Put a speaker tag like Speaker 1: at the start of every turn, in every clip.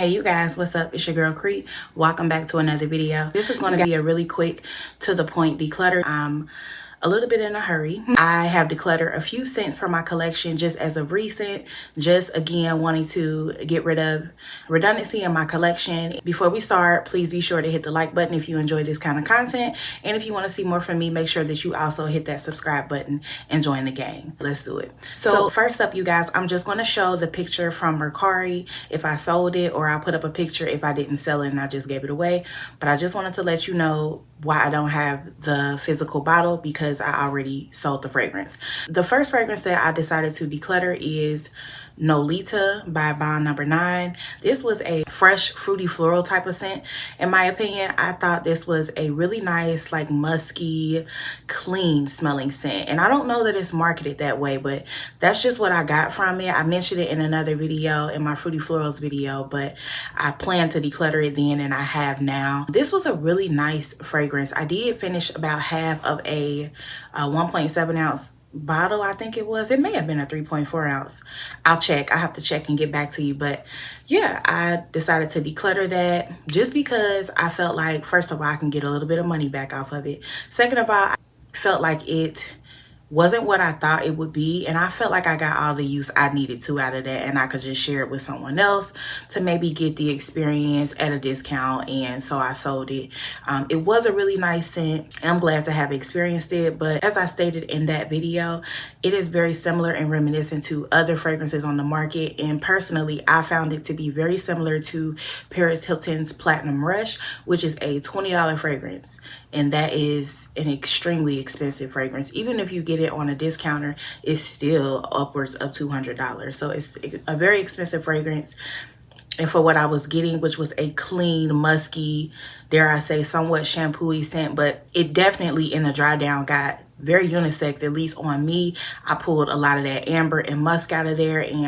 Speaker 1: Hey you guys, what's up? It's your girl Crete. Welcome back to another video. This is going to be a really quick to the point declutter. I'm a little bit in a hurry. I have decluttered a few scents from my collection just as of recent, just again wanting to get rid of redundancy in my collection. Before we start, please be sure to hit the like button if you enjoy this kind of content, and if you want to see more from me, make sure that you also hit that subscribe button and join the gang. Let's do it. So first up, you guys, I'm just going to show the picture from Mercari if I sold it, or I'll put up a picture if I didn't sell it and I just gave it away. But I just wanted to let you know why I don't have the physical bottle, because I already sold the fragrance. The first fragrance that I decided to declutter is Nolita by Bond Number 9. This was a fresh fruity floral type of scent. In my opinion, I thought this was a really nice, like musky, clean smelling scent. And I don't know that it's marketed that way, but that's just what I got from it. I mentioned it in another video, in my Fruity Florals video, but I plan to declutter it then, and I have now. This was a really nice fragrance. I did finish about half of a 1.7 ounce bottle, I think it was. It may have been a 3.4 ounce. I'll check. I have to check and get back to you. But yeah, I decided to declutter that just because I felt like, first of all, I can get a little bit of money back off of it. Second of all, I felt like it wasn't what I thought it would be, and I felt like I got all the use I needed to out of that, and I could just share it with someone else to maybe get the experience at a discount, and so I sold it. It was a really nice scent. I'm glad to have experienced it, but as I stated in that video, it is very similar and reminiscent to other fragrances on the market, and personally, I found it to be very similar to Paris Hilton's Platinum Rush, which is a $20 fragrance, and that is an extremely expensive fragrance. Even if you get it on a discounter, it's still upwards of $200. So it's a very expensive fragrance. And for what I was getting, which was a clean, musky, dare I say, somewhat shampoo-y scent, but it definitely in the dry down got very unisex, at least on me. I pulled a lot of that amber and musk out of there, and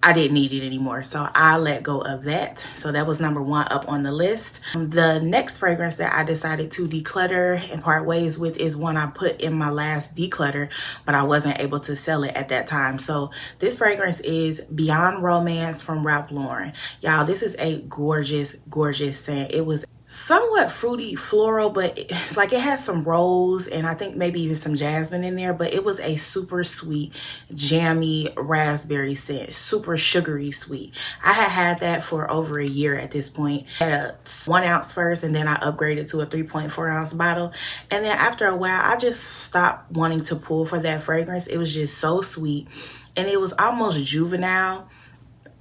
Speaker 1: I didn't need it anymore, so I let go of that. So that was number 1 up on the list. The next fragrance that I decided to declutter and part ways with is one I put in my last declutter, but I wasn't able to sell it at that time. So this fragrance is Beyond Romance from Ralph Lauren. Y'all, this is a gorgeous, gorgeous scent. It was somewhat fruity floral, but it had some rose and I think maybe even some jasmine in there, but it was a super sweet, jammy raspberry scent, super sugary sweet. I had that for over a year at this point. I had a 1 ounce first, and then I upgraded to a 3.4 ounce bottle, and then after a while I just stopped wanting to pull for that fragrance. It was just so sweet, and it was almost juvenile.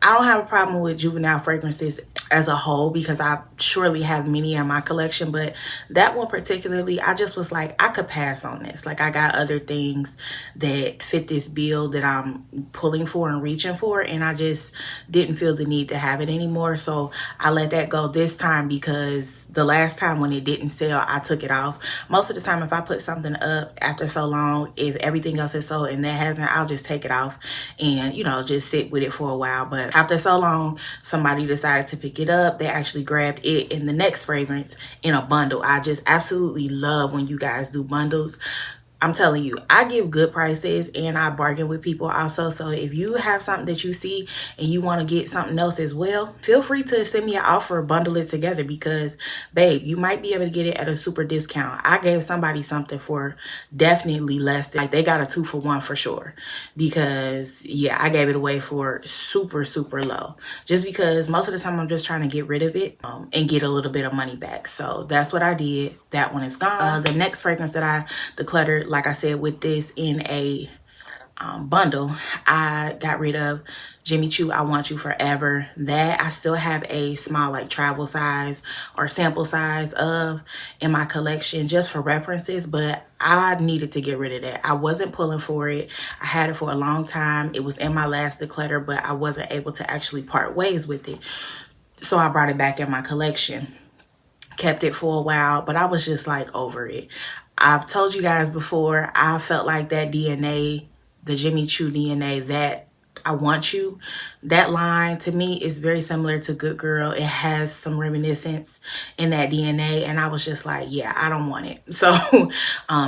Speaker 1: I don't have a problem with juvenile fragrances as a whole, because I surely have many in my collection, but that one particularly, I just was like, I could pass on this. Like, I got other things that fit this bill that I'm pulling for and reaching for, and I just didn't feel the need to have it anymore. So I let that go this time, because the last time when it didn't sell, I took it off. Most of the time, if I put something up after so long, if everything else is sold and that hasn't, I'll just take it off and, you know, just sit with it for a while. But after so long, somebody decided to pick it up. They actually grabbed it in the next fragrance in a bundle. I just absolutely love when you guys do bundles. I'm telling you, I give good prices and I bargain with people also. So if you have something that you see and you want to get something else as well, feel free to send me an offer, bundle it together, because babe, you might be able to get it at a super discount. I gave somebody something for definitely less than, like, they got a 2-for-1 for sure, because yeah, I gave it away for super, super low, just because most of the time I'm just trying to get rid of it and get a little bit of money back. So that's what I did. That one is gone. The next fragrance that I decluttered, like I said, with this in a bundle, I got rid of Jimmy Choo I Want You Forever. That I still have a small, like, travel size or sample size of in my collection just for references, but I needed to get rid of that. I wasn't pulling for it. I had it for a long time. It was in my last declutter, but I wasn't able to actually part ways with it, so I brought it back in my collection. Kept it for a while, but I was just like over it. I've told you guys before, I felt like that DNA, the Jimmy Choo DNA, that I Want You, that line to me is very similar to Good Girl. It has some reminiscence in that DNA, and I was just like, yeah, I don't want it. So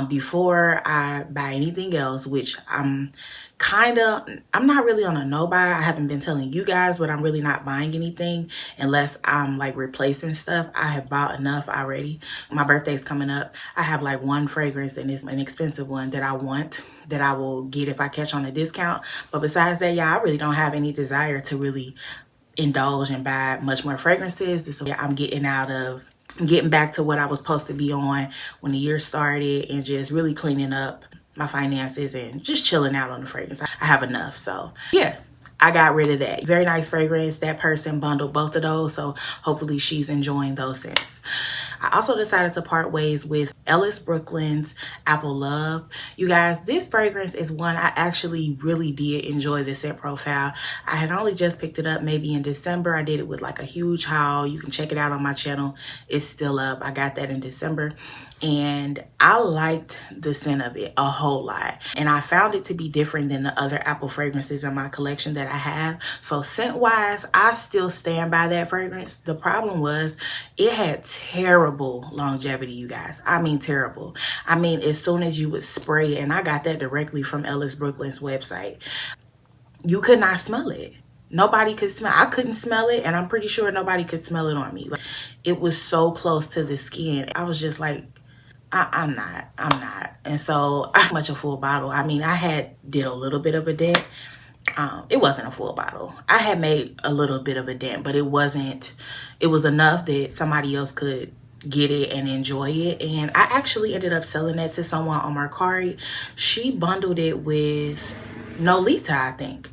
Speaker 1: before I buy anything else, which I'm I'm not really on a no buy. I haven't been telling you guys, but I'm really not buying anything unless I'm like replacing stuff. I have bought enough already. My birthday's coming up. I have like one fragrance, and it's an expensive one that I want, that I will get if I catch on a discount. But besides that, y'all, I really don't have any desire to really indulge and buy much more fragrances. This is I'm getting back to what I was supposed to be on when the year started, and just really cleaning up my finances and just chilling out on the fragrance. I have enough. So yeah, I got rid of that. Very nice fragrance. That person bundled both of those, so hopefully she's enjoying those scents. I also decided to part ways with Ellis Brooklyn's Apple Love. You guys, this fragrance is one I actually really did enjoy the scent profile. I had only just picked it up maybe in December. I did it with like a huge haul. You can check it out on my channel. It's still up. I got that in December. And I liked the scent of it a whole lot. And I found it to be different than the other Apple fragrances in my collection that I have. So scent wise, I still stand by that fragrance. The problem was it had terrible longevity, you guys. I mean, terrible. I mean, as soon as you would spray it, and I got that directly from Ellis Brooklyn's website, you could not smell it. Nobody could smell. I couldn't smell it, and I'm pretty sure nobody could smell it on me. Like, it was so close to the skin. I was just like, I'm not. And so I much a full bottle. I mean, did a little bit of a dent. It wasn't a full bottle. I had made a little bit of a dent, but it was enough that somebody else could get it and enjoy it. And I actually ended up selling that to someone on Mercari. She bundled it with Nolita, I think.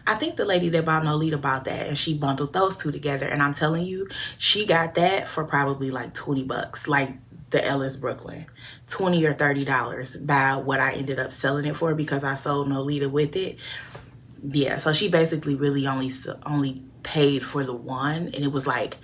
Speaker 1: I think the lady that bought Nolita bought that, and she bundled those two together. And I'm telling you, she got that for probably like 20 bucks. Like the Ellis Brooklyn, $20 or $30 by what I ended up selling it for, because I sold Nolita with it. Yeah, so she basically really only paid for the one, and it was like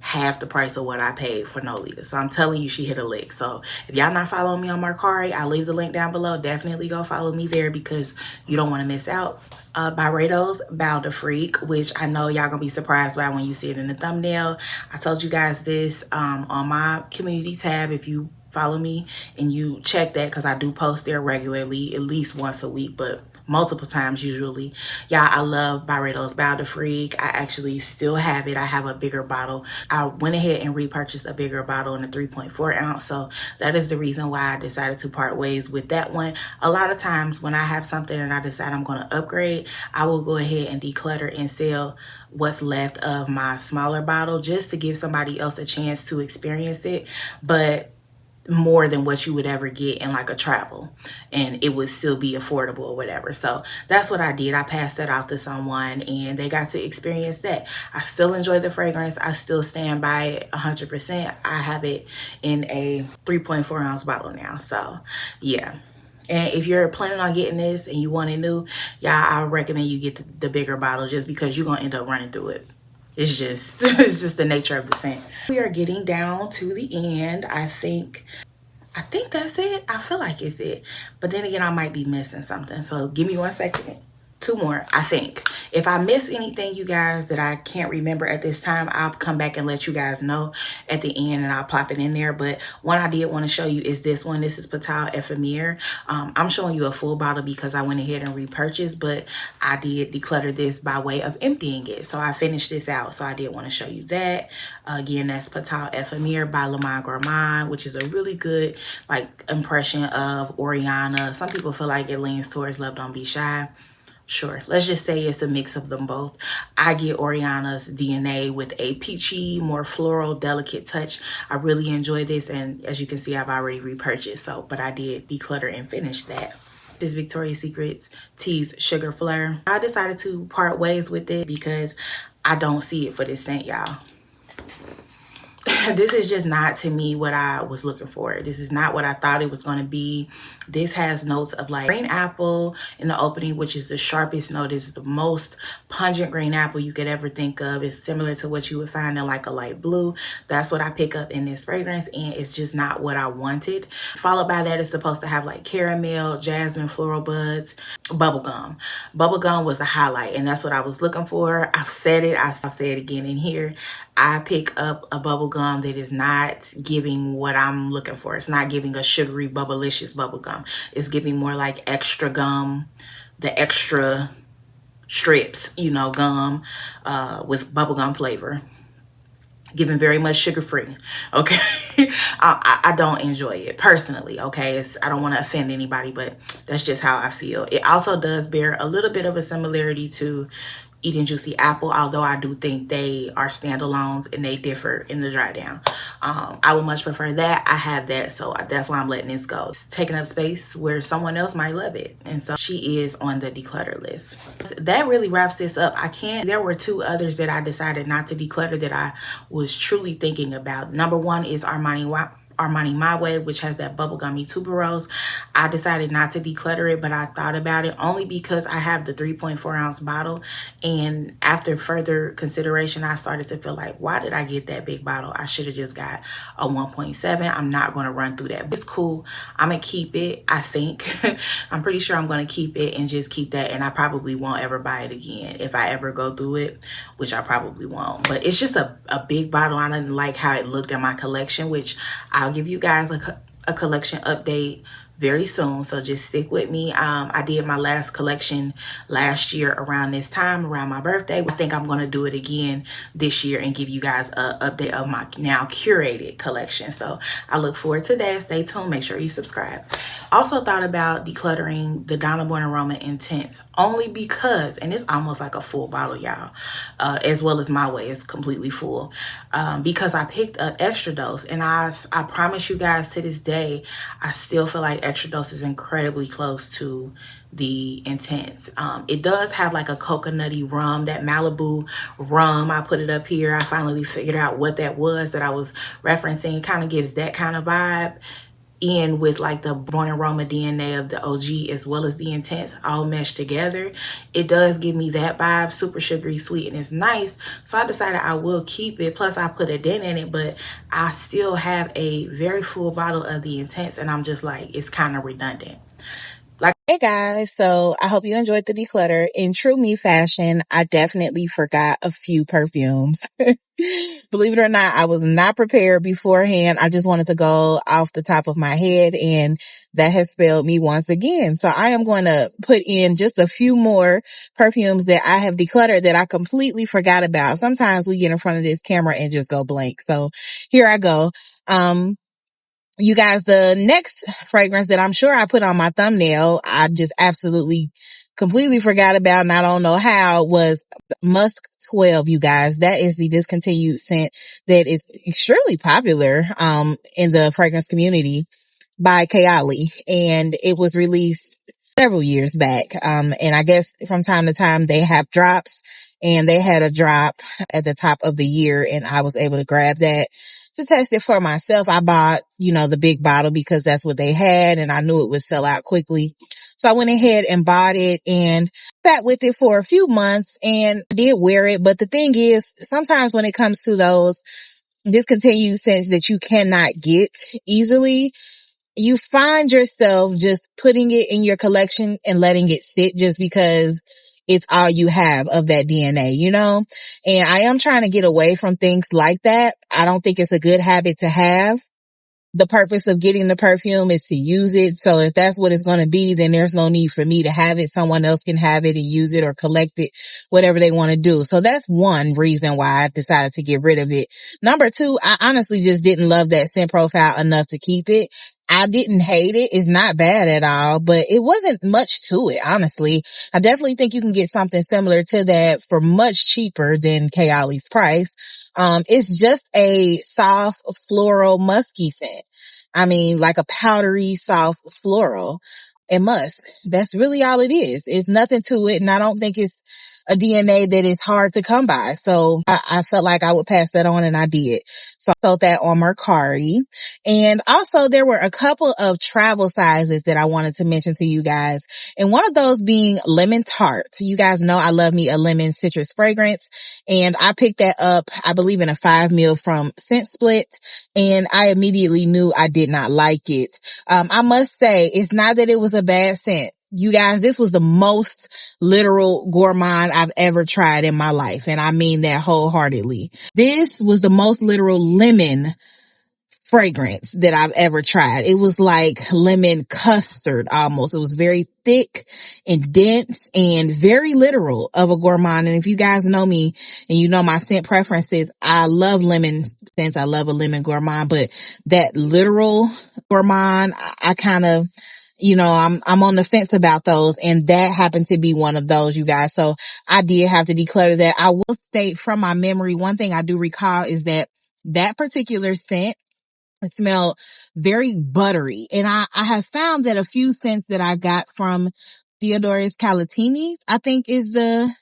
Speaker 1: half the price of what I paid for Nolita. So I'm telling you, she hit a lick. So if y'all not following me on Mercari, I'll leave the link down below. Definitely go follow me there, because you don't want to miss out. Byredo's Bow to Freak, which I know y'all gonna be surprised by when you see it in the thumbnail. I told you guys this on my community tab. If you follow me and you check that, because I do post there regularly, at least once a week, but multiple times usually. Yeah, I love Byredo's Bow to Freak. I actually still have it. I have a bigger bottle. I went ahead and repurchased a bigger bottle in a 3.4 ounce. So that is the reason why I decided to part ways with that one. A lot of times when I have something and I decide I'm going to upgrade, I will go ahead and declutter and sell what's left of my smaller bottle, just to give somebody else a chance to experience it. But more than what you would ever get in like a travel, and it would still be affordable or whatever. So that's what I did. I passed that out to someone, and they got to experience that. I still enjoy the fragrance. I still stand by it 100%. I have it in a 3.4 ounce bottle now. So yeah. And if you're planning on getting this and you want it new, yeah, I recommend you get the bigger bottle, just because you're gonna end up running through it. It's just the nature of the scent. We are getting down to the end. I think that's it. I feel like it's it. But then again, I might be missing something. So give me 1 second. 2 more, I think. If I miss anything, you guys, that I can't remember at this time, I'll come back and let you guys know at the end, and I'll plop it in there. But one I did want to show you is this one. This is Patal Ephemere. I'm showing you a full bottle because I went ahead and repurchased, but I did declutter this by way of emptying it. So I finished this out. So I did want to show you that. Again, that's Patal Ephemere by Le Monde Gourmand, which is a really good like impression of Oriana. Some people feel like it leans towards Love Don't Be Shy. Sure, let's just say it's a mix of them both. I get Oriana's DNA with a peachy, more floral, delicate touch. I really enjoy this, and as you can see, I've already repurchased. So, but I did declutter and finish that. This Victoria's Secret's Tease Sugar Flare. I decided to part ways with it because I don't see it for this scent, y'all. This is just not, to me, what I was looking for. This is not what I thought it was going to be. This has notes of like green apple in the opening, which is the sharpest note. It's the most pungent green apple you could ever think of. It's similar to what you would find in like a light blue. That's what I pick up in this fragrance, and it's just not what I wanted. Followed by that, it's supposed to have like caramel, jasmine, floral buds, bubblegum. Bubblegum was the highlight, and that's what I was looking for. I've said it. I'll say it again in here. I pick up a bubble gum that is not giving what I'm looking for. It's not giving a sugary, bubblicious bubble gum. It's giving more like extra gum, the extra strips, you know, gum with bubblegum flavor. Giving very much sugar free. Okay. I don't enjoy it personally. Okay. I don't want to offend anybody, but that's just how I feel. It also does bear a little bit of a similarity to Eating Juicy Apple, although I do think they are standalones and they differ in the dry down. I would much prefer that. I have that, so that's why I'm letting this go. It's taking up space where someone else might love it, and so she is on the declutter list. That really wraps this up. There were two others that I decided not to declutter that I was truly thinking about. Number one is Armani My Way, which has that bubblegummy tuberose. I decided not to declutter it, but I thought about it only because I have the 3.4 ounce bottle. And after further consideration, I started to feel like, why did I get that big bottle? I should have just got a 1.7. I'm not going to run through that. It's cool. I'm going to keep it, I think. I'm pretty sure I'm going to keep it and just keep that. And I probably won't ever buy it again if I ever go through it, which I probably won't. But it's just a big bottle. I didn't like how it looked in my collection, which I'll give you guys a collection update very soon, so just stick with me. I did my last collection last year around this time, around my birthday. I think I'm going to do it again this year and give you guys an update of my now curated collection. So I look forward to that. Stay tuned. Make sure you subscribe. Also thought about decluttering the Donna Born Aroma Intense, only because, and it's almost like a full bottle, y'all, as well as My Way is completely full, because I picked up Extra Dose, and I promise you guys, to this day, I still feel like Extra Dose is incredibly close to the Intense. It does have like a coconutty rum, that Malibu rum. I put it up here. I finally figured out what that was that I was referencing. It kind of gives that kind of vibe, in with like the Born Aroma DNA of the OG as well as the Intense all meshed together. It does give me that vibe, super sugary sweet, and it's nice. So I decided I will keep it. Plus I put a dent in it, but I still have a very full bottle of the Intense, and I'm just like, it's kind of redundant. Hey guys, so I hope you enjoyed the declutter. In true me fashion, I definitely forgot a few perfumes. Believe it or not, I was not prepared beforehand. I just wanted to go off the top of my head, and that has failed me once again. So I am going to put in just a few more perfumes that I have decluttered that I completely forgot about. Sometimes we get in front of this camera and just go blank. So here I go. You guys, the next fragrance that I'm sure I put on my thumbnail, I just absolutely completely forgot about, and I don't know how, was Musk 12, you guys. That is the discontinued scent that is extremely popular in the fragrance community by Kayali, and it was released several years back. And I guess from time to time they have drops, and they had a drop at the top of the year, and I was able to grab that to test it for myself. I bought, the big bottle because that's what they had, and I knew it would sell out quickly. So I went ahead and bought it and sat with it for a few months and did wear it. But the thing is, sometimes when it comes to those discontinued scents that you cannot get easily, you find yourself just putting it in your collection and letting it sit just because it's all you have of that DNA, And I am trying to get away from things like that. I don't think it's a good habit to have. The purpose of getting the perfume is to use it. So if that's what it's going to be, then there's no need for me to have it. Someone else can have it and use it or collect it, whatever they want to do. So that's one reason why I decided to get rid of it. Number two, I honestly just didn't love that scent profile enough to keep it. I didn't hate it. It's not bad at all, but it wasn't much to it, honestly. I definitely think you can get something similar to that for much cheaper than Kayali's price. It's just a soft floral musky scent. I mean, like a powdery soft floral and musk. That's really all it is. It's nothing to it, and I don't think it's a DNA that is hard to come by. So I felt like I would pass that on, and I did. So I felt that on Mercari. And also there were a couple of travel sizes that I wanted to mention to you guys. And one of those being lemon tart. You guys know I love me a lemon citrus fragrance. And I picked that up, I believe, in a 5 ml from Scent Split. And I immediately knew I did not like it. I must say, it's not that it was a bad scent. You guys, this was the most literal gourmand I've ever tried in my life. And I mean that wholeheartedly. This was the most literal lemon
Speaker 2: fragrance that I've ever tried. It was like lemon custard almost. It was very thick and dense and very literal of a gourmand. And if you guys know me and you know my scent preferences, I love lemon scents. I love a lemon gourmand, but that literal gourmand, I kind of, I'm on the fence about those, and that happened to be one of those, you guys. So I did have to declutter that. I will state from my memory, one thing I do recall is that particular scent, it smelled very buttery. And I have found that a few scents that I got from Theodore's Calatini, I think is the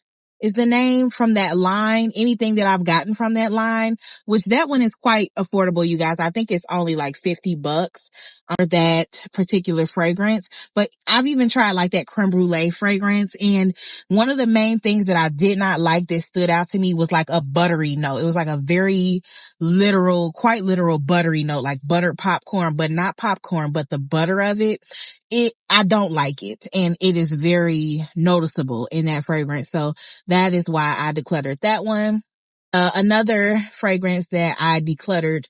Speaker 2: name from that line. Anything that I've gotten from that line, which that one is quite affordable, you guys. I think it's only like $50 for that particular fragrance. But I've even tried like that creme brulee fragrance. And one of the main things that I did not like that stood out to me was like a buttery note. It was like a very literal, quite literal buttery note, like buttered popcorn, but not popcorn, but the butter of it. I don't like it, and it is very noticeable in that fragrance. So that is why I decluttered that one. Another fragrance that I decluttered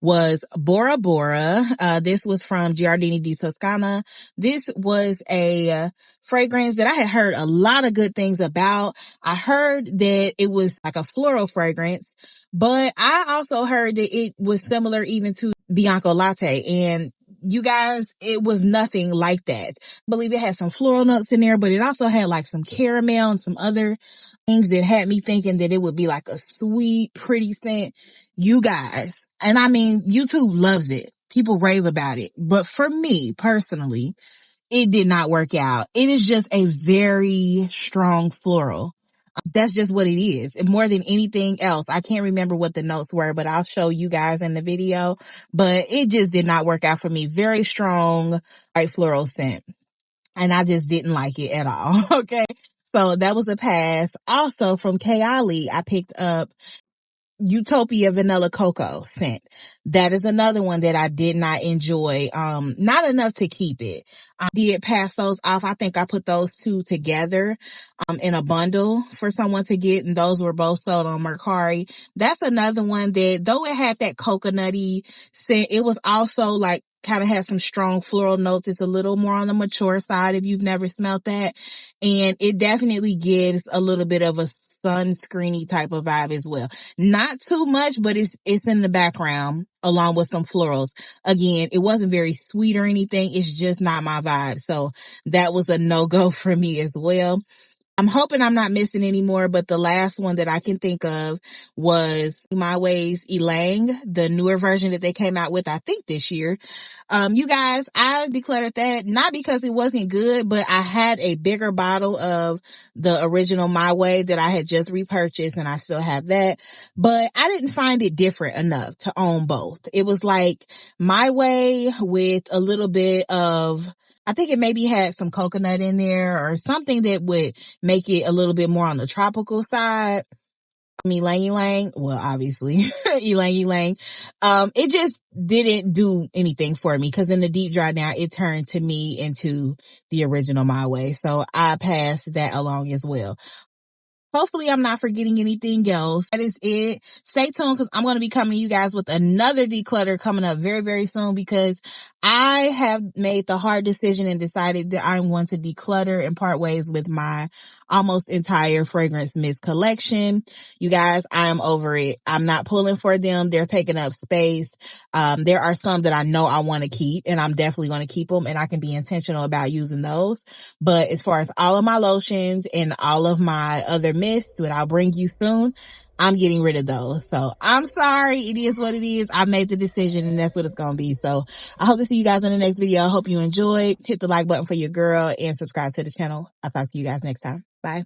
Speaker 2: was Bora Bora. This was from Giardini di Toscana. This was a fragrance that I had heard a lot of good things about. I heard that it was like a floral fragrance, but I also heard that it was similar even to Bianco Latte, and you guys, it was nothing like that. I believe it had some floral notes in there, but it also had like some caramel and some other things that had me thinking that it would be like a sweet, pretty scent. You guys, and I mean, YouTube loves it. People rave about it. But for me personally, it did not work out. It is just a very strong floral. That's just what it is. And more than anything else, I can't remember what the notes were, but I'll show you guys in the video. But it just did not work out for me. Very strong, white floral scent. And I just didn't like it at all. Okay. So that was a pass. Also from Kayali, I picked up Utopia Vanilla Cocoa scent. That is another one that I did not enjoy. Not enough to keep it. I did pass those off. I think I put those two together, in a bundle for someone to get, and those were both sold on Mercari. That's another one that, though it had that coconutty scent, it was also like kind of had some strong floral notes. It's a little more on the mature side if you've never smelled that. And it definitely gives a little bit of a sunscreeny type of vibe as well. Not too much, but it's in the background along with some florals. Again, it wasn't very sweet or anything. It's just not my vibe. So that was a no-go for me as well. I'm hoping I'm not missing any more, but the last one that I can think of was My Way's Ylang, the newer version that they came out with, I think this year. You guys, I decluttered that not because it wasn't good, but I had a bigger bottle of the original My Way that I had just repurchased, and I still have that, but I didn't find it different enough to own both. It was like My Way with a little bit of, I think it maybe had some coconut in there or something that would make it a little bit more on the tropical side. Ylang Ylang, well, obviously, Ylang Ylang. It just didn't do anything for me because in the deep dry now, it turned to me into the original My Way. So I passed that along as well. Hopefully I'm not forgetting anything else. That is it. Stay tuned because I'm going to be coming to you guys with another declutter coming up very, very soon because I have made the hard decision and decided that I'm going to declutter and part ways with my almost entire fragrance mist collection. You guys, I am over it. I'm not pulling for them. They're taking up space. There are some that I know I want to keep, and I'm definitely going to keep them, and I can be intentional about using those. But as far as all of my lotions and all of my other mists that I'll bring you soon, I'm getting rid of those. So I'm sorry. It is what it is. I made the decision and that's what it's going to be. So I hope to see you guys in the next video. I hope you enjoyed. Hit the like button for your girl and subscribe to the channel. I'll talk to you guys next time. Bye.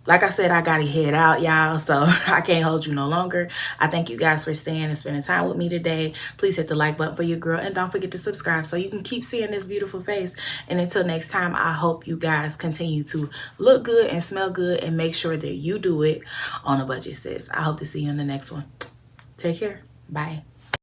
Speaker 1: Like I said, I gotta head out, y'all, so I can't hold you no longer. I thank you guys for staying and spending time with me today. Please hit the like button for your girl, and don't forget to subscribe so you can keep seeing this beautiful face. And until next time, I hope you guys continue to look good and smell good and make sure that you do it on a budget, sis. I hope to see you in the next one. Take care. Bye.